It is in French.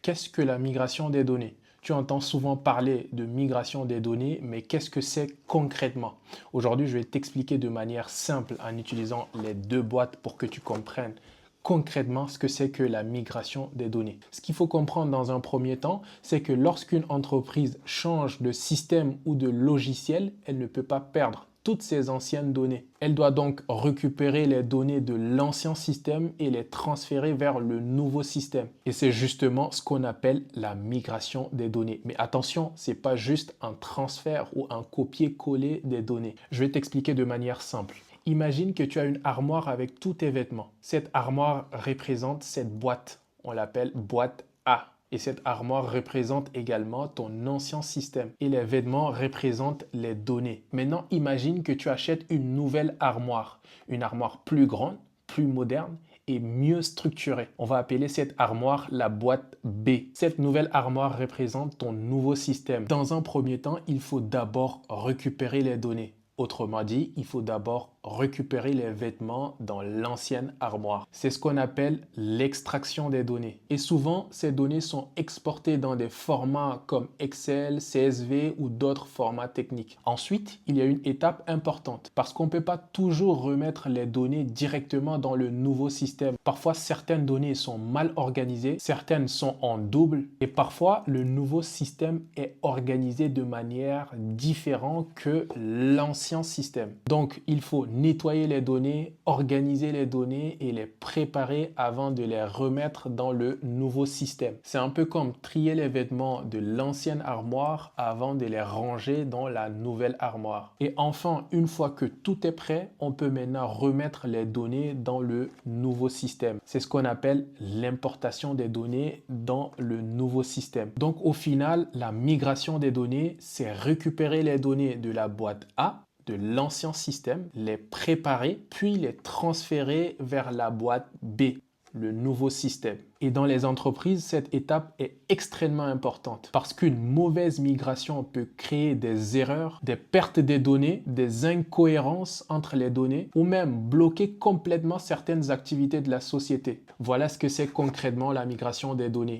Qu'est-ce que la migration des données? Tu entends souvent parler de migration des données, mais qu'est-ce que c'est concrètement? Aujourd'hui, je vais t'expliquer de manière simple en utilisant les deux boîtes pour que tu comprennes concrètement ce que c'est que la migration des données. Ce qu'il faut comprendre dans un premier temps, c'est que lorsqu'une entreprise change de système ou de logiciel, elle ne peut pas perdre toutes ses anciennes données. Elle doit donc récupérer les données de l'ancien système et les transférer vers le nouveau système. Et c'est justement ce qu'on appelle la migration des données. Mais attention, c'est pas juste un transfert ou un copier-coller des données. Je vais t'expliquer de manière simple. Imagine que tu as une armoire avec tous tes vêtements. Cette armoire représente cette boîte. On l'appelle boîte A. Et cette armoire représente également ton ancien système. Et les vêtements représentent les données. Maintenant, imagine que tu achètes une nouvelle armoire. Une armoire plus grande, plus moderne et mieux structurée. On va appeler cette armoire la boîte B. Cette nouvelle armoire représente ton nouveau système. Dans un premier temps, il faut d'abord récupérer les données. Autrement dit, il faut d'abord récupérer les vêtements dans l'ancienne armoire. C'est ce qu'on appelle l'extraction des données. Et souvent, ces données sont exportées dans des formats comme Excel, CSV ou d'autres formats techniques. Ensuite, il y a une étape importante parce qu'on ne peut pas toujours remettre les données directement dans le nouveau système. Parfois, certaines données sont mal organisées, certaines sont en double et parfois, le nouveau système est organisé de manière différente que l'ancien système. Donc, il faut nettoyer les données, organiser les données et les préparer avant de les remettre dans le nouveau système. C'est un peu comme trier les vêtements de l'ancienne armoire avant de les ranger dans la nouvelle armoire. Et enfin, une fois que tout est prêt, on peut maintenant remettre les données dans le nouveau système. C'est ce qu'on appelle l'importation des données dans le nouveau système. Donc, au final, la migration des données, c'est récupérer les données de la boîte A de l'ancien système, les préparer, puis les transférer vers la boîte B, le nouveau système. Et dans les entreprises, cette étape est extrêmement importante parce qu'une mauvaise migration peut créer des erreurs, des pertes des données, des incohérences entre les données ou même bloquer complètement certaines activités de la société. Voilà ce que c'est concrètement la migration des données.